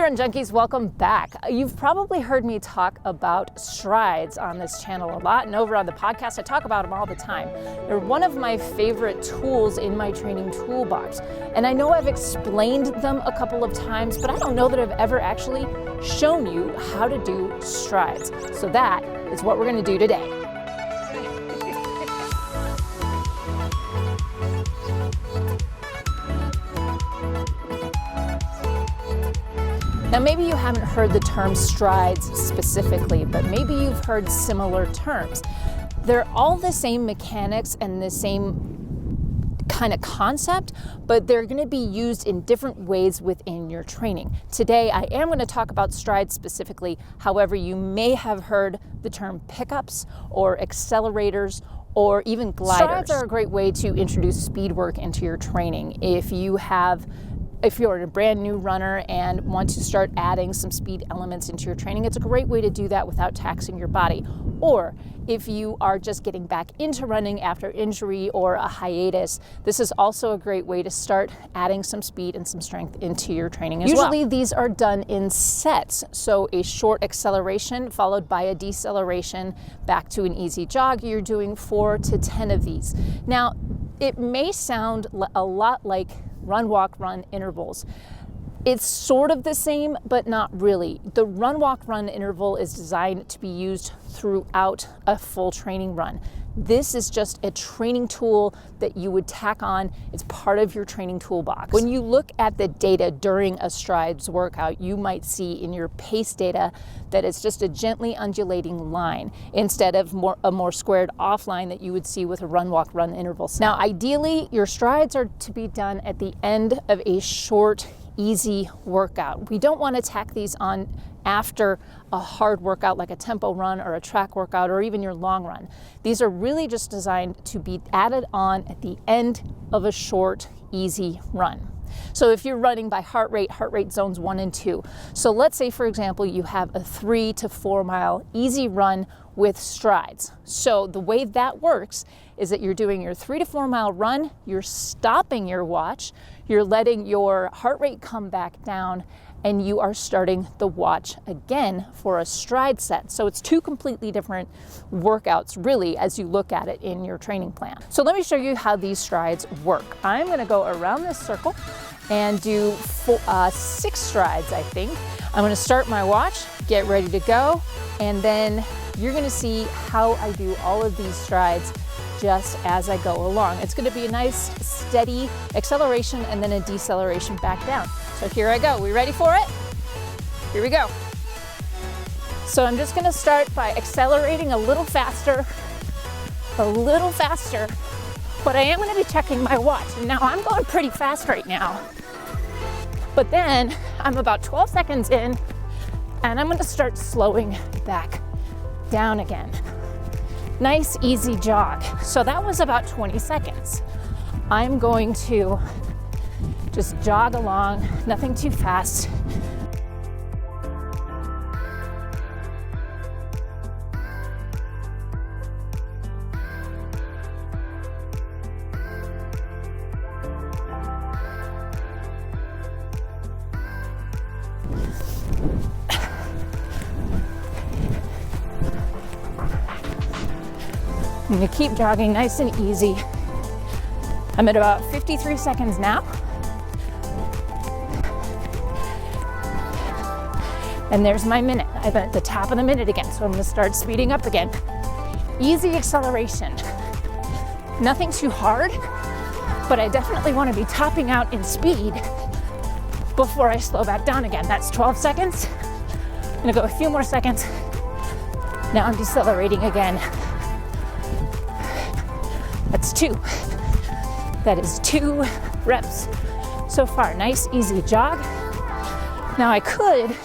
Hey Run Junkies, welcome back. You've probably heard me talk about strides on this channel a lot, and over on the podcast I talk about them all the time. They're one of my favorite tools in my training toolbox, and I know I've explained them a couple of times, but I don't know that I've ever actually shown you how to do strides. So that is what we're going to do today. Now maybe you haven't heard the term strides specifically, but maybe you've heard similar terms. They're all the same mechanics and the same kind of concept, but they're going to be used in different ways within your training. Today I am going to talk about strides specifically. However, you may have heard the term pickups or accelerators or even gliders. Strides are a great way to introduce speed work into your training. If you're a brand new runner and want to start adding some speed elements into your training, it's a great way to do that without taxing your body. Or if you are just getting back into running after injury or a hiatus, this is also a great way to start adding some speed and some strength into your training as well. Usually these are done in sets, so a short acceleration followed by a deceleration back to an easy jog. You're doing 4 to 10 of these. Now, it may sound a lot like run, walk, run intervals. It's sort of the same, but not really. The run, walk, run interval is designed to be used throughout a full training run. This is just a training tool that you would tack on. It's part of your training toolbox. When you look at the data during a strides workout, you might see in your pace data that it's just a gently undulating line instead of a more squared off line that you would see with a run, walk, run interval. Now, ideally, your strides are to be done at the end of a short, easy workout. We don't want to tack these on after a hard workout like a tempo run or a track workout or even your long run. These are really just designed to be added on at the end of a short, easy run. So if you're running by heart rate zones 1 and 2. So let's say, for example, you have a 3 to 4 mile easy run with strides. So the way that works is that you're doing your 3 to 4 mile run, you're stopping your watch, you're letting your heart rate come back down, and you are starting the watch again for a stride set. So it's two completely different workouts, really, as you look at it in your training plan. So let me show you how these strides work. I'm gonna go around this circle and do 6 strides, I think. I'm gonna start my watch, get ready to go, and then you're gonna see how I do all of these strides just as I go along. It's gonna be a nice steady acceleration and then a deceleration back down. So here I go. We ready for it? Here we go. So I'm just gonna start by accelerating a little faster, but I am gonna be checking my watch. And now I'm going pretty fast right now. But then I'm about 12 seconds in and I'm gonna start slowing back down again. Nice, easy jog. So that was about 20 seconds. I'm going to just jog along, nothing too fast. I'm gonna keep jogging nice and easy. I'm at about 53 seconds now. And there's my minute. I'm at the top of the minute again, so I'm gonna start speeding up again. Easy acceleration. Nothing too hard, but I definitely wanna be topping out in speed before I slow back down again. That's 12 seconds. I'm gonna go a few more seconds. Now I'm decelerating again. That's 2. That is 2 reps so far. Nice, easy jog. Now I could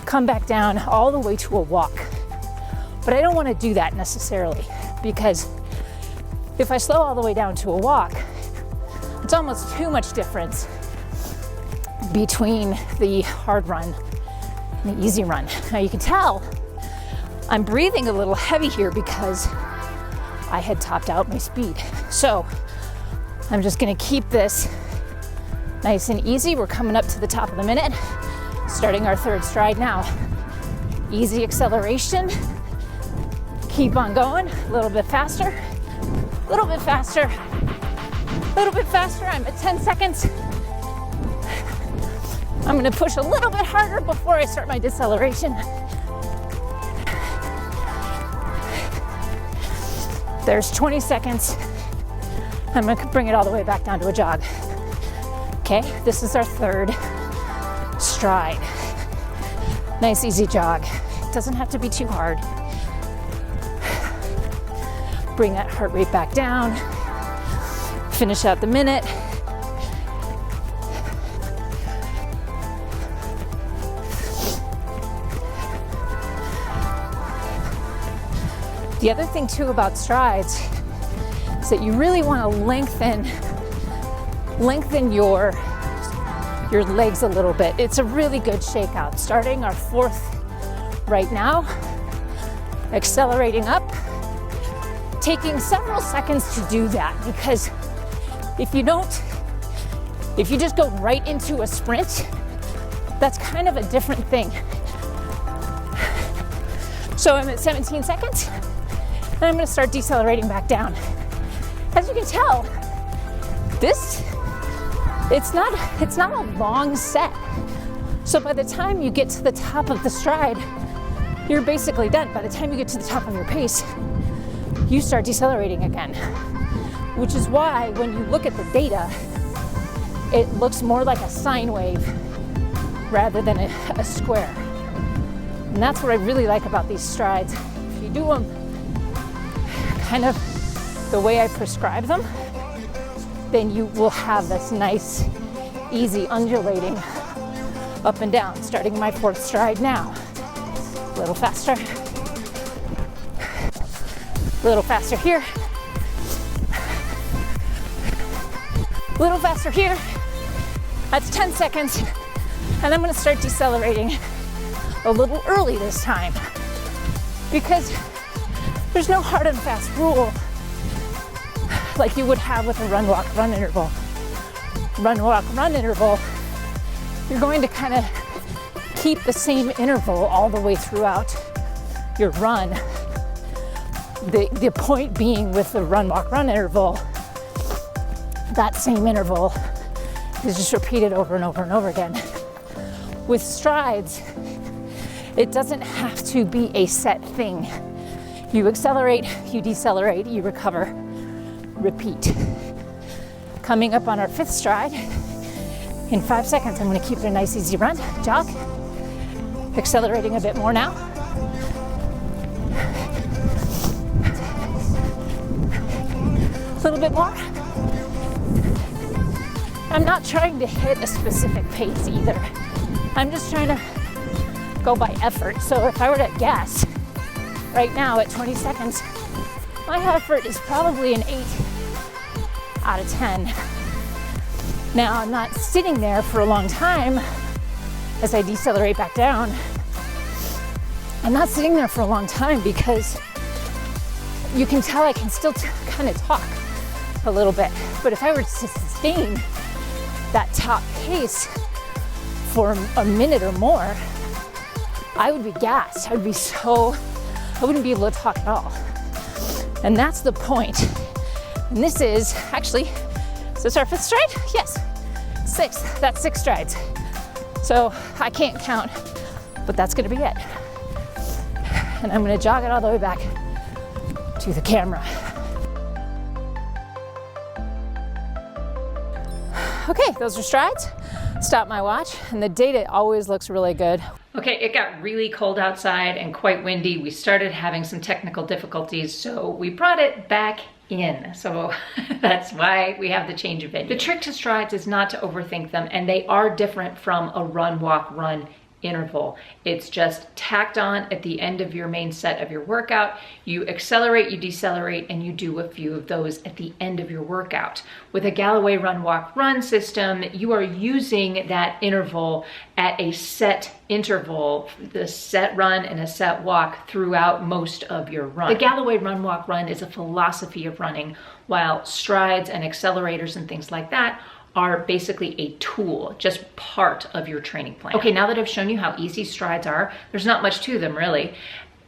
come back down all the way to a walk, but I don't want to do that necessarily, because if I slow all the way down to a walk, it's almost too much difference between the hard run and the easy run. Now you can tell I'm breathing a little heavy here because I had topped out my speed. So I'm just gonna keep this nice and easy. We're coming up to the top of the minute. Starting our third stride now. Easy acceleration. Keep on going, a little bit faster, a little bit faster, a little bit faster. I'm at 10 seconds. I'm gonna push a little bit harder before I start my deceleration. There's 20 seconds. I'm gonna bring it all the way back down to a jog. Okay, this is our third stride. Nice, easy jog. It doesn't have to be too hard. Bring that heart rate back down. Finish out the minute. The other thing too about strides is that you really want to lengthen your legs a little bit. It's a really good shakeout. Starting our fourth right now, accelerating up, taking several seconds to do that, because if you just go right into a sprint, that's kind of a different thing. So I'm at 17 seconds, and I'm gonna start decelerating back down. As you can tell, it's not a long set. So by the time you get to the top of the stride, you're basically done. By the time you get to the top of your pace, you start decelerating again, which is why when you look at the data, it looks more like a sine wave rather than a square. And that's what I really like about these strides. If you do them kind of the way I prescribe them, then you will have this nice, easy undulating up and down. Starting my fourth stride now. A little faster. A little faster here. A little faster here. That's 10 seconds. And I'm gonna start decelerating a little early this time, because there's no hard and fast rule like you would have with a run, walk, run interval. Run, walk, run interval, you're going to kind of keep the same interval all the way throughout your run. The point being with the run, walk, run interval, that same interval is just repeated over and over and over again. With strides, it doesn't have to be a set thing. You accelerate, you decelerate, you recover, repeat. Coming up on our fifth stride, in 5 seconds, I'm gonna keep it a nice easy run, jog, accelerating a bit more now. A little bit more. I'm not trying to hit a specific pace either. I'm just trying to go by effort. So if I were to guess, right now at 20 seconds, my effort is probably an 8 out of 10. Now I'm not sitting there for a long time as I decelerate back down. I'm not sitting there for a long time because you can tell I can still kind of talk a little bit. But if I were to sustain that top pace for a minute or more, I would be gassed. I wouldn't be able to talk at all. And that's the point. And this is actually, is this our fifth stride? Yes, sixth. That's 6 strides. So I can't count, but that's gonna be it. And I'm gonna jog it all the way back to the camera. Okay, those are strides. Stop my watch, and the data always looks really good. Okay, it got really cold outside and quite windy. We started having some technical difficulties, so we brought it back in. So that's why we have the change of venue. The trick to strides is not to overthink them, and they are different from a run, walk, run interval. It's just tacked on at the end of your main set of your workout. You accelerate, you decelerate, and you do a few of those at the end of your workout. With a Galloway run, walk, run system, you are using that interval at a set interval, the set run and a set walk throughout most of your run. The Galloway run, walk, run is a philosophy of running, while strides and accelerators and things like that are basically a tool, just part of your training plan. Okay, now that I've shown you how easy strides are, there's not much to them really.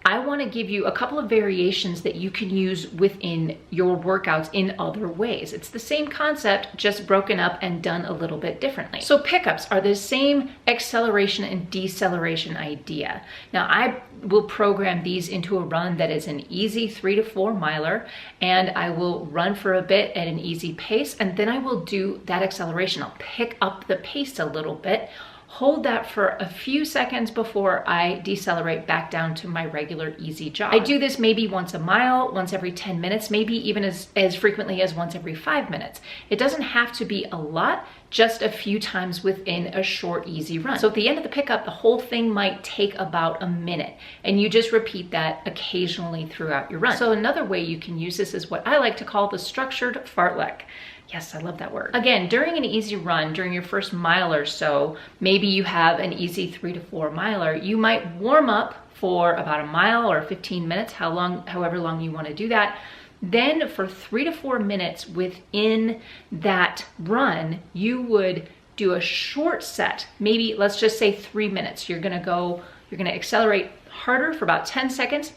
I want to give you a couple of variations that you can use within your workouts in other ways. It's the same concept, just broken up and done a little bit differently. So pickups are the same acceleration and deceleration idea. Now I will program these into a run that is an easy 3 to 4 miler, and I will run for a bit at an easy pace, and then I will do that acceleration. I'll pick up the pace a little bit, hold that for a few seconds before I decelerate back down to my regular easy jog. I do this maybe once a mile, once every 10 minutes, maybe even as frequently as once every 5 minutes. It doesn't have to be a lot, just a few times within a short, easy run. So at the end of the pickup, the whole thing might take about a minute, and you just repeat that occasionally throughout your run. So another way you can use this is what I like to call the structured fartlek. Yes, I love that word. Again, during an easy run, during your first mile or so, maybe you have an easy 3 to 4 miler, you might warm up for about a mile or 15 minutes, however long you want to do that. Then for 3 to 4 minutes within that run, you would do a short set, maybe let's just say 3 minutes. You're gonna accelerate harder for about 10 seconds,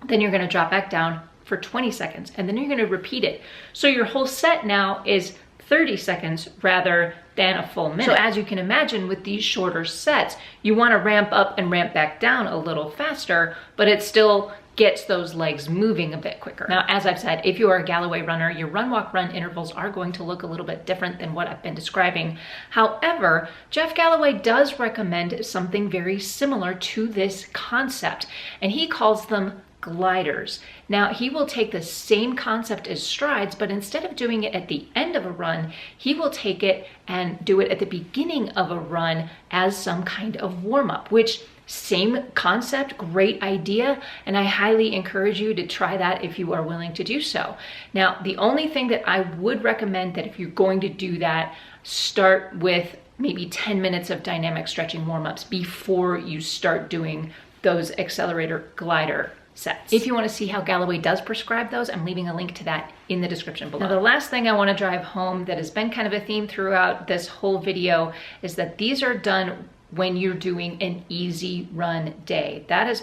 then you're gonna drop back down for 20 seconds, and then you're gonna repeat it. So your whole set now is 30 seconds rather than a full minute. So as you can imagine, with these shorter sets, you wanna ramp up and ramp back down a little faster, but it still gets those legs moving a bit quicker. Now, as I've said, if you are a Galloway runner, your run, walk, run intervals are going to look a little bit different than what I've been describing. However, Jeff Galloway does recommend something very similar to this concept, and he calls them gliders. Now, he will take the same concept as strides, but instead of doing it at the end of a run, he will take it and do it at the beginning of a run as some kind of warm-up, which same concept, great idea, and I highly encourage you to try that if you are willing to do so. Now, the only thing that I would recommend that if you're going to do that, start with maybe 10 minutes of dynamic stretching warm-ups before you start doing those accelerator glider sets. If you want to see how Galloway does prescribe those, I'm leaving a link to that in the description below. Now, the last thing I want to drive home that has been kind of a theme throughout this whole video is that these are done when you're doing an easy run day. That is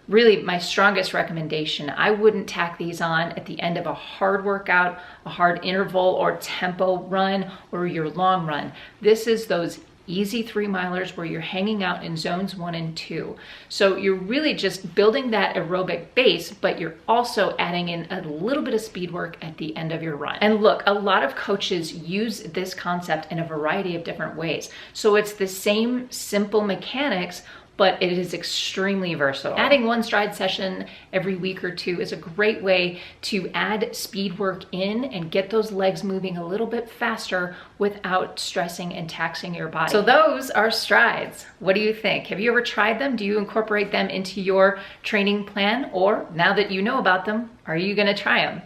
really my strongest recommendation. I wouldn't tack these on at the end of a hard workout, a hard interval or tempo run, or your long run. This is those easy 3 milers where you're hanging out in zones 1 and 2. So you're really just building that aerobic base, but you're also adding in a little bit of speed work at the end of your run. And look, a lot of coaches use this concept in a variety of different ways. So it's the same simple mechanics, but it is extremely versatile. Adding one stride session every week or 2 is a great way to add speed work in and get those legs moving a little bit faster without stressing and taxing your body. So those are strides. What do you think? Have you ever tried them? Do you incorporate them into your training plan? Or now that you know about them, are you gonna try them?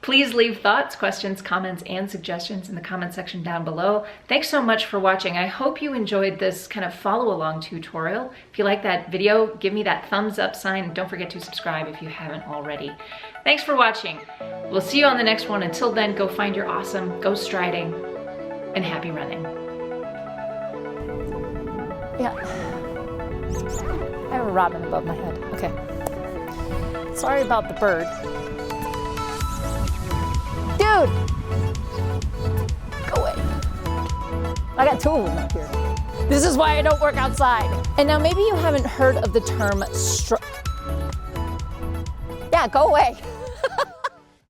Please leave thoughts, questions, comments, and suggestions in the comment section down below. Thanks so much for watching. I hope you enjoyed this kind of follow-along tutorial. If you like that video, give me that thumbs up sign, and don't forget to subscribe if you haven't already. Thanks for watching. We'll see you on the next one. Until then, go find your awesome, go striding, and happy running. Yeah. I have a robin above my head. Okay. Sorry about the bird. Dude! Go away. I got 2 of them up here. This is why I don't work outside. And now maybe you haven't heard of the term Yeah, go away.